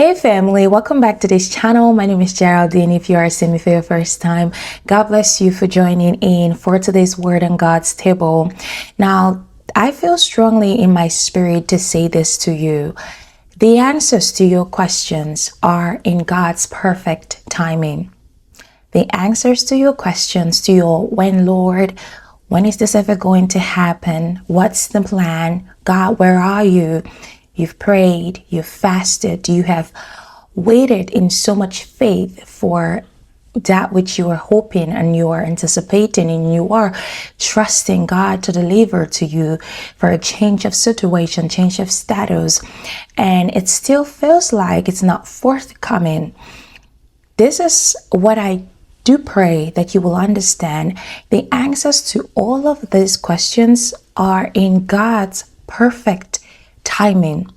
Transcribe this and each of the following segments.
Hey family, welcome back to this channel. My name is Geraldine. If you are seeing me for your first time, God bless you for joining in for today's Word on God's Table. Now, I feel strongly in my spirit to say this to you. The answers to your questions are in God's perfect timing. The answers to your questions, to your when, Lord, when is this ever going to happen? What's the plan? God, where are you? You've prayed, you've fasted, you have waited in so much faith for that which you are hoping and you are anticipating, and you are trusting God to deliver to you for a change of situation, change of status, and it still feels like it's not forthcoming. This is what I do pray that you will understand. The answers to all of these questions are in God's perfect timing.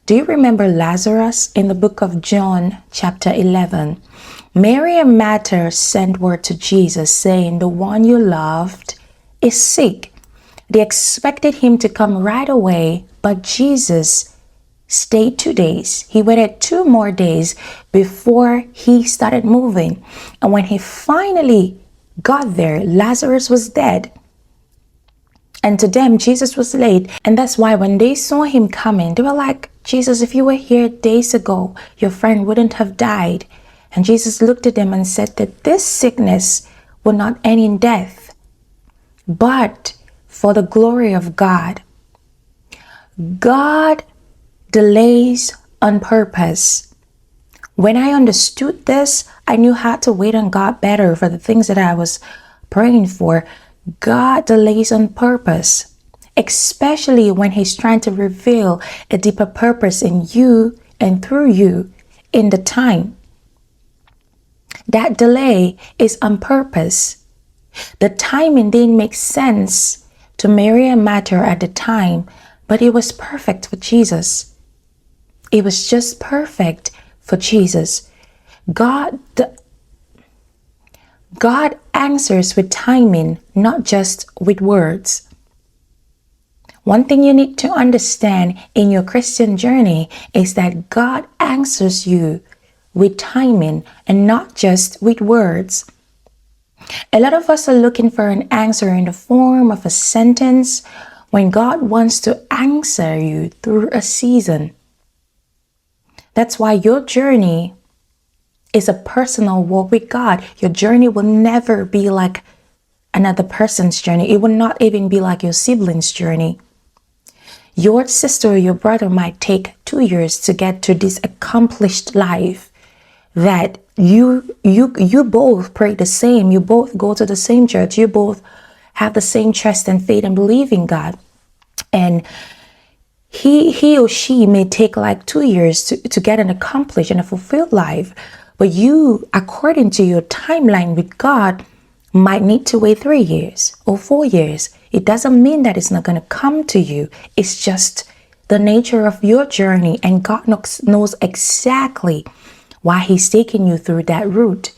Do you remember Lazarus in the book of John chapter 11? Mary and Martha sent word to Jesus saying, the one you loved is sick. They expected him to come right away, but Jesus stayed 2 days. He waited 2 more days before he started moving. And when he finally got there, Lazarus was dead. And to them, Jesus was late. And that's why when they saw him coming, they were like, Jesus, if you were here days ago, your friend wouldn't have died. And Jesus looked at them and said that this sickness will not end in death, but for the glory of God. God delays on purpose. When I understood this, I knew how to wait on God better for the things that I was praying for. God delays on purpose, especially when he's trying to reveal a deeper purpose in you and through you in the time. That delay is on purpose. The timing didn't make sense to Mary and Martha at the time, but it was perfect for Jesus. It was just perfect for Jesus. God answers with timing, not just with words. One thing you need to understand in your Christian journey is that God answers you with timing and not just with words. A lot of us are looking for an answer in the form of a sentence when God wants to answer you through a season. That's why your journey is a personal walk with God. Your journey will never be like another person's journey. It will not even be like your sibling's journey. Your sister or your brother might take 2 years to get to this accomplished life that you both pray the same, you both go to the same church, you both have the same trust and faith and believe in God. And he or she may take like 2 years to get an accomplished and a fulfilled life. But you, according to your timeline with God, might need to wait 3 years or 4 years. It doesn't mean that it's not going to come to you. It's just the nature of your journey. And God knows exactly why he's taking you through that route,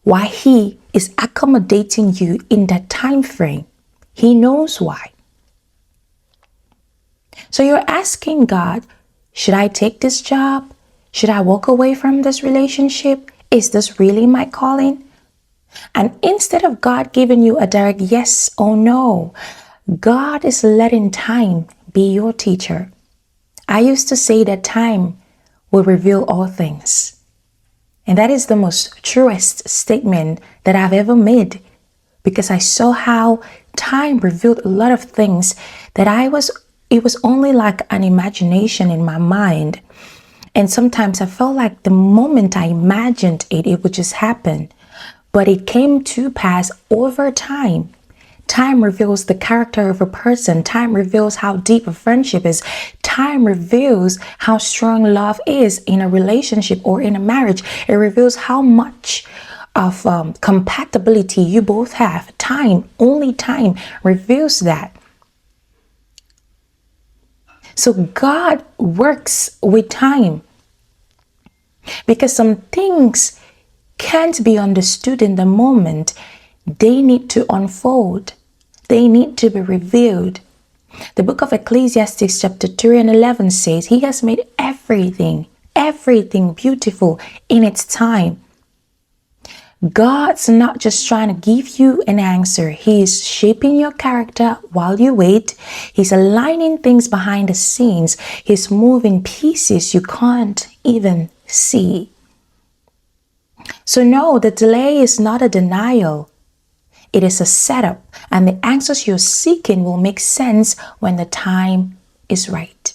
why he is accommodating you in that time frame. He knows why. So you're asking God, should I take this job? Should I walk away from this relationship? Is this really my calling? And instead of God giving you a direct yes or no, God is letting time be your teacher. I used to say that time will reveal all things. And that is the most truest statement that I've ever made, because I saw how time revealed a lot of things that it was only like an imagination in my mind. And sometimes I felt like the moment I imagined it, it would just happen. But it came to pass over time. Time reveals the character of a person. Time reveals how deep a friendship is. Time reveals how strong love is in a relationship or in a marriage. It reveals how much of compatibility you both have. Time, only time reveals that. So God works with time, because some things can't be understood in the moment. They need to unfold. They need to be revealed. The book of Ecclesiastes chapter 3 and 11 says, he has made everything everything beautiful in its time. God's not just trying to give you an answer. He's shaping your character while you wait. He's aligning things behind the scenes. He's moving pieces you can't even see. So no, the delay is not a denial. It is a setup, and the answers you're seeking will make sense when the time is right.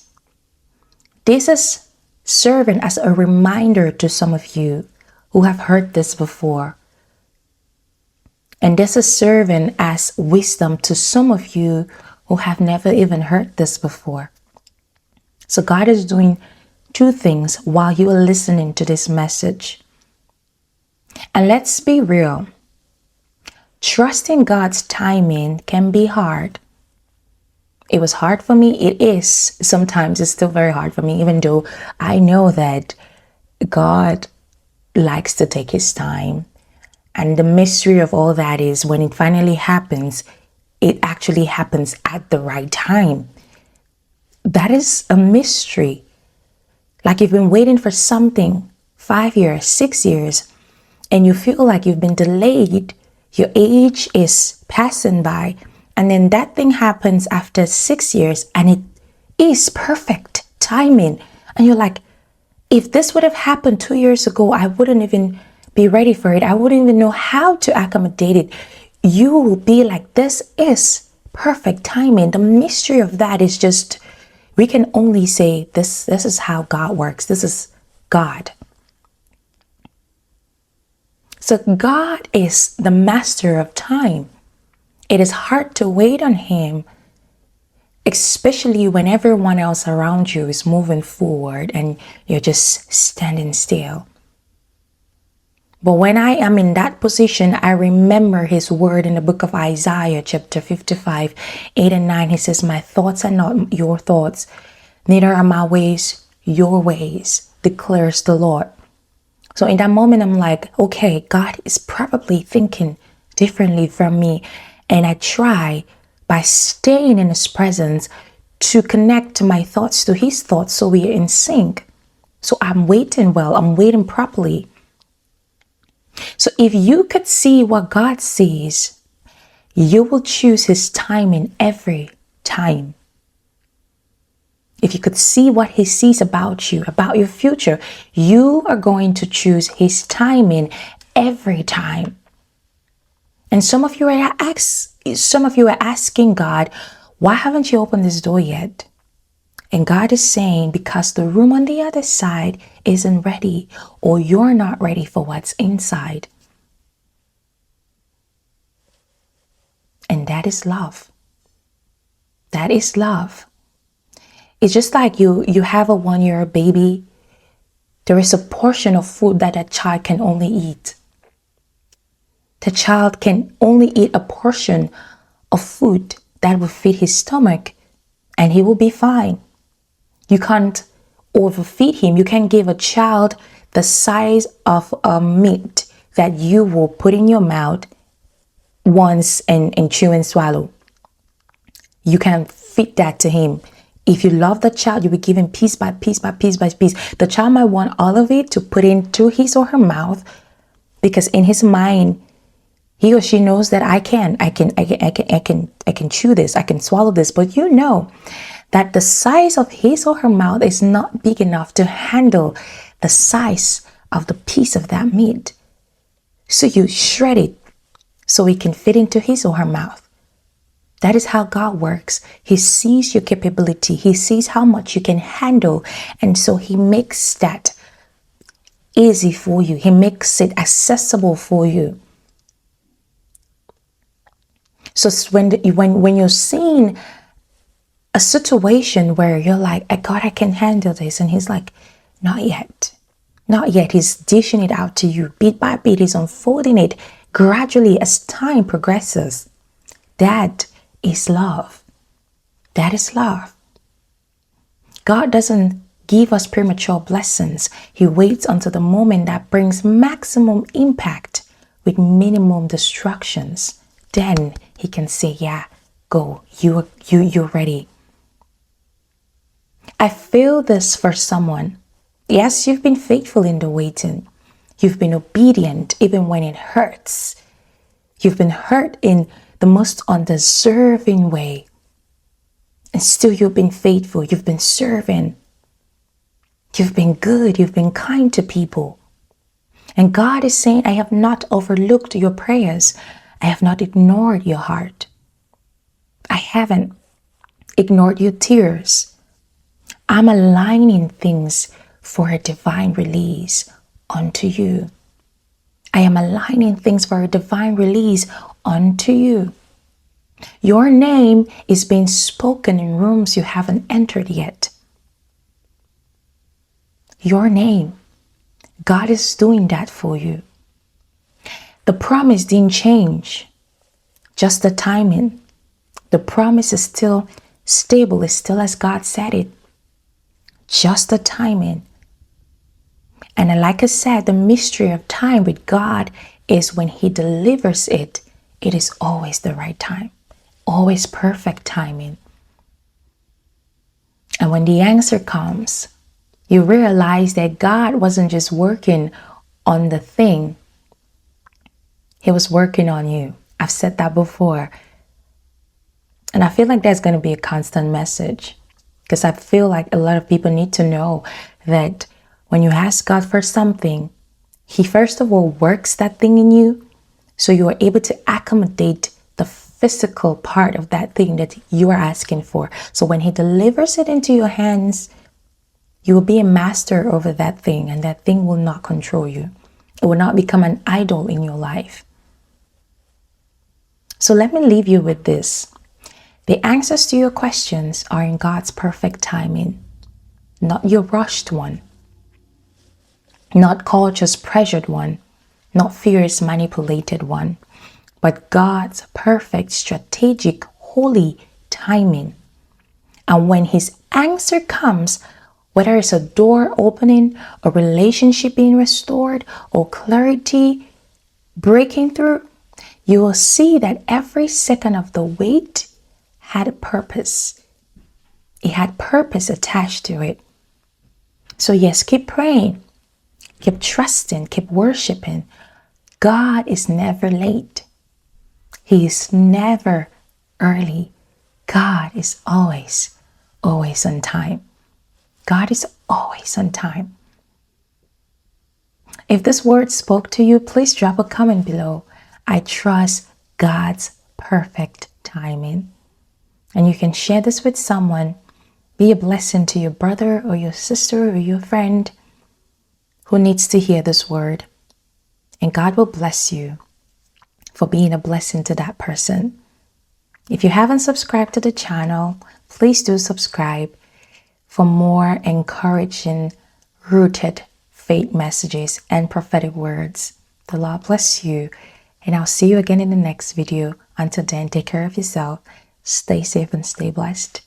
This is serving as a reminder to some of you who have heard this before. And this is serving as wisdom to some of you who have never even heard this before. So God is doing two things while you are listening to this message. And let's be real. Trusting God's timing can be hard. It was hard for me. It is. Sometimes it's still very hard for me, even though I know that God likes to take his time. And the mystery of all that is when it finally happens, it actually happens at the right time. That is a mystery. Like you've been waiting for something 5 years, 6 years, and you feel like you've been delayed. Your age is passing by, and then that thing happens after 6 years, and it is perfect timing. And you're like, if this would have happened 2 years ago, I wouldn't even be ready for it. I wouldn't even know how to accommodate it. You will be like, this is perfect timing. The mystery of that is just, we can only say this is how God works. This is God. So God is the master of time. It is hard to wait on him, especially when everyone else around you is moving forward and you're just standing still. But when I am in that position, I remember his word in the book of Isaiah, chapter 55, 8 and 9. He says, my thoughts are not your thoughts, neither are my ways your ways, declares the Lord. So in that moment, I'm like, okay, God is probably thinking differently from me. And I try by staying in his presence to connect my thoughts to his thoughts so we are in sync. So I'm waiting well, I'm waiting properly. So if you could see what God sees, you will choose his timing every time. If you could see what he sees about you, about your future, you are going to choose his timing every time. And some of you are asking God, why haven't you opened this door yet? And God is saying, because the room on the other side isn't ready, or you're not ready for what's inside. And that is love. That is love. It's just like you have a 1-year baby. There is a portion of food that a child can only eat. The child can only eat a portion of food that will feed his stomach, and he will be fine. You can't overfeed him. You can give a child the size of a meat that you will put in your mouth once and chew and swallow. You can feed that to him. If you love the child, you will give him piece by piece by piece by piece. The child might want all of it to put into his or her mouth, because in his mind, he or she knows that I can chew this, I can swallow this. But you know that the size of his or her mouth is not big enough to handle the size of the piece of that meat. So you shred it so it can fit into his or her mouth. That is how God works. He sees your capability. He sees how much you can handle. And so he makes that easy for you. He makes it accessible for you. So when you're seeing a situation where you're like, God, I can handle this. And he's like, not yet. Not yet. He's dishing it out to you bit by bit. He's unfolding it gradually as time progresses. That is love. That is love. God doesn't give us premature blessings. He waits until the moment that brings maximum impact with minimum destructions. Then he can say, yeah, go. You're ready. I feel this for someone. Yes, you've been faithful in the waiting. You've been obedient even when it hurts. You've been hurt in the most undeserving way. And still you've been faithful. You've been serving. You've been good. You've been kind to people. And God is saying, I have not overlooked your prayers. I have not ignored your heart. I haven't ignored your tears. I'm aligning things for a divine release unto you. I am aligning things for a divine release unto you. Your name is being spoken in rooms you haven't entered yet. Your name. God is doing that for you. The promise didn't change, just the timing. The promise is still stable, it's still as God said it. Just the timing. And like I said, the mystery of time with God is when He delivers it, it is always the right time, always perfect timing. And when the answer comes, you realize that God wasn't just working on the thing, He was working on you. I've said that before. And I feel like that's going to be a constant message, because I feel like a lot of people need to know that when you ask God for something, He first of all works that thing in you so you are able to accommodate the physical part of that thing that you are asking for. So when He delivers it into your hands, you will be a master over that thing, and that thing will not control you. It will not become an idol in your life. So let me leave you with this. The answers to your questions are in God's perfect timing, not your rushed one, not culture's pressured one, not fear's manipulated one, but God's perfect, strategic, holy timing. And when His answer comes, whether it's a door opening, a relationship being restored, or clarity breaking through, you will see that every second of the wait had a purpose. It had purpose attached to it. So yes, keep praying, keep trusting, keep worshiping. God is never late. He is never early. God is always, always on time. God is always on time. If this word spoke to you, please drop a comment below. I trust God's perfect timing. And you can share this with someone. Be a blessing to your brother or your sister or your friend who needs to hear this word. And God will bless you for being a blessing to that person. If you haven't subscribed to the channel, please do subscribe for more encouraging, rooted faith messages and prophetic words. The Lord bless you, and I'll see you again in the next video. Until then, take care of yourself, stay safe and stay blessed.